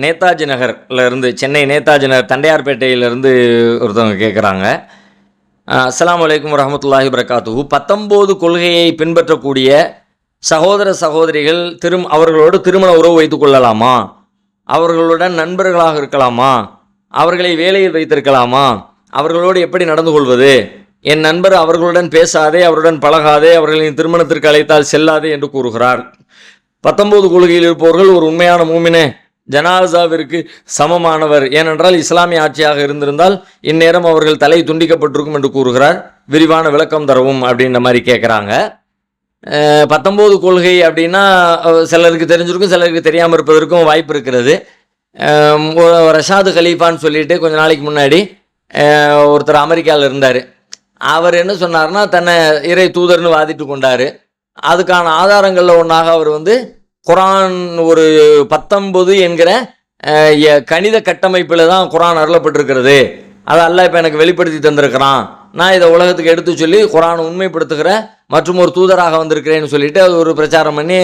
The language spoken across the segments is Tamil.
நேதாஜி நகர்ல இருந்து, சென்னை நேதாஜி நகர் தண்டையார்பேட்டையிலேருந்து ஒருத்தவங்க கேட்குறாங்க. அஸ்ஸலாமு அலைக்கும் வரஹ்மத்துல்லாஹி வபரகாத்துஹு. 19 கொள்கையை பின்பற்றக்கூடிய சகோதர சகோதரிகள் அவர்களோடு திருமண உறவு வைத்துக் கொள்ளலாமா? அவர்களுடன் நண்பர்களாக இருக்கலாமா? அவர்களை வேலையில் வைத்திருக்கலாமா? அவர்களோடு எப்படி நடந்து கொள்வது? என் நண்பர் அவர்களுடன் பேசாதே, அவருடன் பழகாதே, அவர்களின் திருமணத்திற்கு அழைத்தால் செல்லாதே என்று கூறுகிறார். 19 கொள்கையில் இருப்பவர்கள் ஒரு உண்மையான மூமினே ஜனாசாவிற்கு சமமானவர். ஏனென்றால் இஸ்லாமிய ஆட்சியாக இருந்திருந்தால் இந்நேரம் அவர்கள் தலை துண்டிக்கப்பட்டிருக்கும் என்று கூறுகிறார். விரிவான விளக்கம் தரவும் அப்படின்ற மாதிரி கேட்குறாங்க. 19 கொள்கை அப்படின்னா சிலருக்கு தெரிஞ்சிருக்கும், சிலருக்கு தெரியாமல் இருப்பதற்கும் வாய்ப்பு இருக்கிறது. ரஷாது கலீஃபான்னு சொல்லிட்டு கொஞ்ச நாளைக்கு முன்னாடி ஒருத்தர் அமெரிக்காவில் இருந்தார். அவர் என்ன சொன்னார்னா, தன்னை இறை தூதர்னு வாதிட்டு கொண்டார். அதுக்கான ஆதாரங்களில் ஒன்றாக அவர் குரான் ஒரு 19 என்கிற கணித கட்டமைப்பில் தான் குரான் அருளப்பட்டிருக்கிறது, அதை அல்லாஹ் இப்போ எனக்கு வெளிப்படுத்தி தந்திருக்கிறான், நான் இதை உலகத்துக்கு எடுத்து சொல்லி குரானை உண்மைப்படுத்துகிற மற்றும் ஒரு தூதராக வந்திருக்கிறேன்னு சொல்லிட்டு அது ஒரு பிரச்சாரம் பண்ணி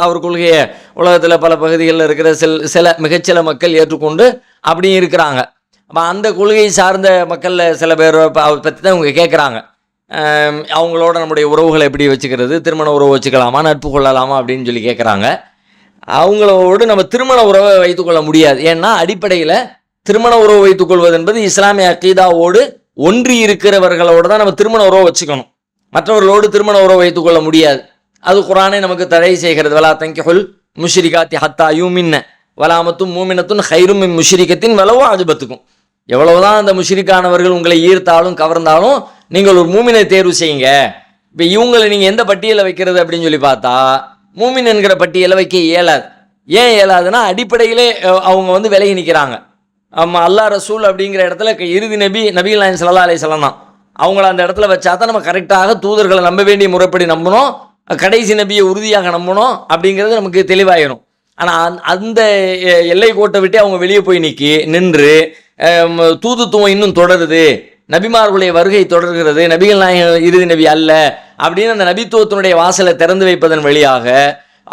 அவர் கொள்கையை உலகத்தில் பல பகுதிகளில் இருக்கிற சில மிகச்சில மக்கள் ஏற்றுக்கொண்டு அப்படியும் இருக்கிறாங்க. அப்போ அந்த கொள்கையை சார்ந்த மக்களில் சில பேர் பற்றி தான் இவங்க கேட்குறாங்க. அவங்களோட நம்முடைய உறவுகளை எப்படி வச்சுக்கிறது, திருமண உறவு வச்சுக்கலாமா, நட்பு கொள்ளலாமா அப்படின்னு சொல்லி கேட்குறாங்க. அவங்களோடு நம்ம திருமண உறவை வைத்துக்கொள்ள முடியாது. ஏன்னா அடிப்படையில் திருமண உறவு வைத்துக்கொள்வது என்பது இஸ்லாமிய அக்கீதாவோடு ஒன்றி இருக்கிறவர்களோடு தான் நம்ம திருமண உறவை வச்சுக்கணும். மற்றவர்களோடு திருமண உறவை வைத்துக்கொள்ள முடியாது. அது குர்ஆனே நமக்கு தடை செய்கிறது. வலா தங்கிஹுல் முஷ்ரிகாத்தி ஹத்தா யூமின்ன வலாமத்தும் மூமினத்துன் ஹைரும் மின் முஷ்ரிகத்தின் வலவோ அஜபத்துக்கும். எவ்வளவுதான் அந்த முஷ்ரிக்கானவர்கள் உங்களை ஈர்த்தாலும் கவர்ந்தாலும் நீங்கள் ஒரு மூமினை தேர்வு செய்யுங்க. இப்போ இவங்களை நீங்கள் எந்த பட்டியலை வைக்கிறது அப்படின்னு சொல்லி பார்த்தா மூமின் என்கிற பட்டியலை வைக்க இயலாது. ஏன் இயலாதுன்னா அடிப்படையிலே அவங்க விலகி நிற்கிறாங்க. அல்லாஹ் ரசூல் அப்படிங்கிற இடத்துல இறுதி நபிகள் நாயகம் ஸல்லல்லாஹு அலைஹி வஸல்லம் தான். அவங்கள அந்த இடத்துல வச்சா தான் நம்ம கரெக்டாக தூதர்களை நம்ப வேண்டிய முறைப்படி நம்பணும், கடைசி நபியை உறுதியாக நம்பணும் அப்படிங்கிறது நமக்கு தெளிவாயிரும். ஆனால் அந்த எல்லை கோட்டை விட்டு அவங்க வெளியே போய் நின்று தூதுத்துவம் இன்னும் தொடருது, நபிமார்களுடைய வருகை தொடர்கிறது, நபிகள் நாயகம் இறுதி நபி அல்ல அப்படின்னு அந்த நபித்துவத்தினுடைய வாசலை திறந்து வைப்பதன் வழியாக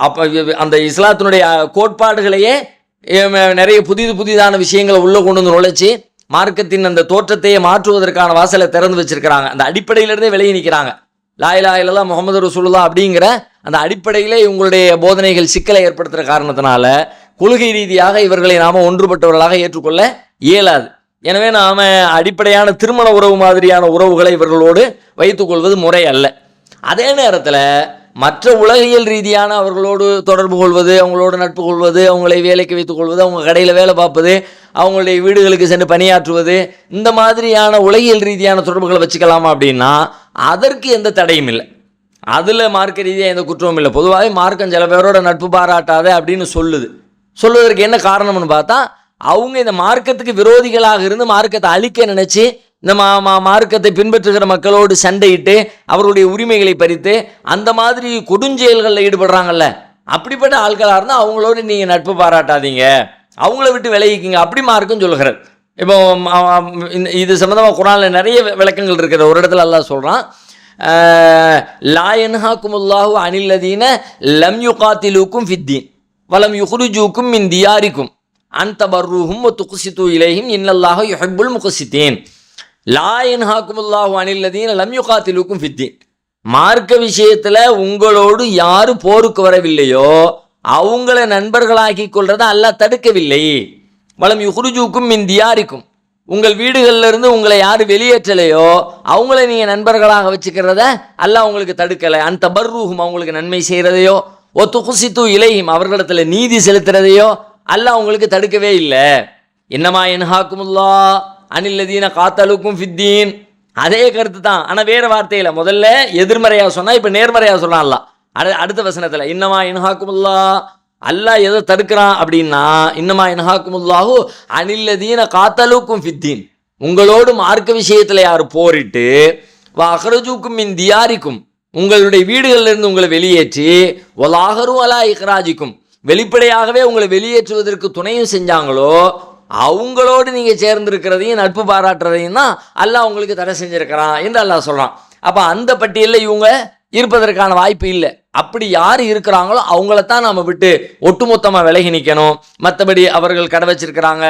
அப்போ அந்த இஸ்லாத்தினுடைய கோட்பாடுகளையே நிறைய புதிதான விஷயங்களை உள்ளே கொண்டு நுழைச்சி மார்க்கத்தின் அந்த தோற்றத்தையே மாற்றுவதற்கான வாசலை திறந்து வச்சிருக்கிறாங்க. அந்த அடிப்படையிலிருந்தே விலகி நிற்கிறாங்க. லா இலாஹ இல்லல்லாஹ் முஹம்மது ரசூலுல்லாஹ் அப்படிங்கிற அந்த அடிப்படையிலே இவங்களுடைய போதனைகள் சிக்கலை ஏற்படுத்துகிற காரணத்தினால கொள்கை ரீதியாக இவர்களை நாம் ஒன்றுபட்டவர்களாக ஏற்றுக்கொள்ள இயலாது. எனவே நாம் அடிப்படையான திருமண உறவு மாதிரியான உறவுகளை இவர்களோடு வைத்துக்கொள்வது முறை அல்ல. அதே நேரத்தில் மற்ற உலகியல் ரீதியான அவர்களோடு தொடர்பு கொள்வது, அவங்களோடு நட்பு கொள்வது, அவங்களை வேலைக்கு வைத்துக் கொள்வது, அவங்க கடையில் வேலை பார்ப்பது, அவங்களுடைய வீடுகளுக்கு சென்று பணியாற்றுவது, இந்த மாதிரியான உலகியல் ரீதியான தொடர்புகளை வச்சுக்கலாமா அப்படின்னா அதற்கு எந்த தடையும் இல்லை. அதில் மார்க்க ரீதியாக எந்த குற்றமும் இல்லை. பொதுவாகவே மார்க்கம் சில பேரோட நட்பு பாராட்டாத அப்படின்னு சொல்லுவதற்கு என்ன காரணம்னு பார்த்தா அவங்க இந்த மார்க்கத்துக்கு விரோதிகளாக இருந்து மார்க்கத்தை அழிக்க நினைச்சு இந்த மார்க்கத்தை பின்பற்றுகிற மக்களோடு சண்டையிட்டு அவர்களுடைய உரிமைகளை பறித்து அந்த மாதிரி கொடுஞ்செயல்களில் ஈடுபடுறாங்கல்ல, அப்படிப்பட்ட ஆட்களாக இருந்தால் அவங்களோடு நீங்கள் நட்பு பாராட்டாதீங்க, அவங்கள விட்டு விலகிக்கிங்க அப்படி மார்க்கம் சொல்லுகிறது. இப்போ இது சம்மந்தமாக குர்ஆனில் நிறைய விளக்கங்கள் இருக்கிற ஒரு இடத்துல அல்லாஹ் சொல்கிறான், லா யன்ஹாக்குமுல்லாஹு அனில்லதீன லம் யுகாத்திலூக்கும் ஃபித்தீன் வலம் யுஹ்ரிஜூக்கும் மின் தியாரிக்கும் அன் தபர்ருஹும் வ துக்ஸிது இலைஹிம் இன்னல்லாஹ யுஹிப்புல் முக்ஸிதீன். லா யன்ஹாக்குமுல்லாஹு அனில்லதீன லம் யுகாத்திலூக்கும் ஃபித்தீன். மார்க்க விஷயத்தில் உங்களோடு யாரு போருக்கு வரவில்லையோ அவங்கள நண்பர்களாக்கி கொள்றதை அல்லாஹ் தடுக்கவில்லை. வலம் யுஹ்ரிஜூக்கும் மின் தியாரிக்கும், உங்கள் வீடுகளிலிருந்து உங்களை யார் வெளியேற்றலையோ அவங்கள நீங்கள் நண்பர்களாக வச்சுக்கிறத அல்லாஹ் உங்களுக்கு தடுக்கலை. அன் தபர்ருஹும், அவங்களுக்கு நன்மை செய்கிறதையோ, ஒ துக்ஸிது இலைஹிம், அவர்களிடத்தில் நீதி செலுத்துறதையோ அல்லாஹ் உங்களுக்கு தடுக்கவே இல்லை. இன்னமா யன்ஹாக்குமுல்லாஹ் அனில்லதீன காத்தலுக்கும் ஃபித்தீன், அதே கருத்து தான். ஆனால் வேறு வார்த்தையில் முதல்ல எதிர்மறையாக சொன்னால் இப்போ நேர்மறையாக சொன்னான் அல்லாஹ். அடுத்த வசனத்தில் இன்னமா யன்ஹாக்குமுல்லாஹ், அல்லாஹ் எதை தடுக்கிறான் அப்படின்னா இன்னமா யன்ஹாக்குமுல்லாஹு அனில்லதீன காத்தலுக்கும் ஃபித்தீன், உங்களோடு மார்க்க விஷயத்தில் யார் போரிட்டு வ அஹ்ரஜூக்கும் மின் தியாரிக்கும், உங்களுடைய வீடுகளிலிருந்து உங்களை வெளியேற்றி வலாஹரு அலா இக்ராஜிக்கும், வெளிப்படையாகவே உங்களை வெளியேற்றுவதற்கு துணையும் செஞ்சாங்களோ அவங்களோடு நீங்கள் சேர்ந்திருக்கிறதையும் நட்பு பாராட்டுறதையும் தான் அல்லாஹ் உங்களுக்கு தடை செஞ்சிருக்கிறான் என்று அல்லாஹ் சொல்கிறான். அப்போ அந்த பட்டியலில் இவங்க இருப்பதற்கான வாய்ப்பு இல்லை. அப்படி யார் இருக்கிறாங்களோ அவங்களத்தான் நாம் விட்டு ஒட்டுமொத்தமாக விலகி நிற்கணும். மற்றபடி அவர்கள் கடை வச்சிருக்கிறாங்க,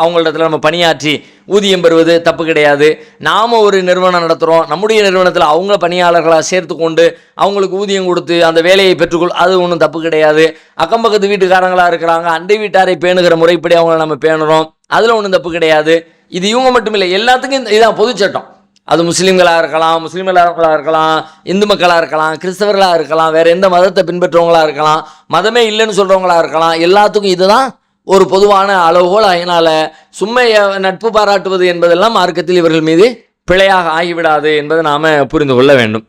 அவங்களிடத்துல நம்ம பணியாற்றி ஊதியம் பெறுவது தப்பு கிடையாது. நாம் ஒரு நிறுவனம் நடத்துகிறோம், நம்முடைய நிறுவனத்தில் அவங்க பணியாளர்களாக சேர்த்து கொண்டு அவங்களுக்கு ஊதியம் கொடுத்து அந்த வேலையை பெற்றுக்கொள், அது ஒன்றும் தப்பு கிடையாது. அக்கம் பக்கத்து வீட்டுக்காரங்களாக இருக்கிறாங்க, அண்டை வீட்டாரை பேணுகிற முறைப்படி அவங்கள நம்ம பேணுறோம், அதில் ஒன்றும் தப்பு கிடையாது. இது இவங்க மட்டும் இல்லை, எல்லாத்துக்கும் இதான் பொது சட்டம். அது முஸ்லீம்களாக இருக்கலாம், முஸ்லீம்களாக இருக்கலாம், இந்து மக்களாக இருக்கலாம், கிறிஸ்தவர்களாக இருக்கலாம், வேறு எந்த மதத்தை பின்பற்றவங்களாக இருக்கலாம், மதமே இல்லைன்னு சொல்கிறவங்களாக இருக்கலாம், எல்லாத்துக்கும் இதுதான் ஒரு பொதுவான அளவுகோல். அதனால் சும்மா நட்பு பாராட்டுவது என்பதெல்லாம் மார்க்கத்தில் இவர்கள் மீது பிழையாக ஆகிவிடாது என்பதை நாம் புரிந்து கொள்ள வேண்டும்.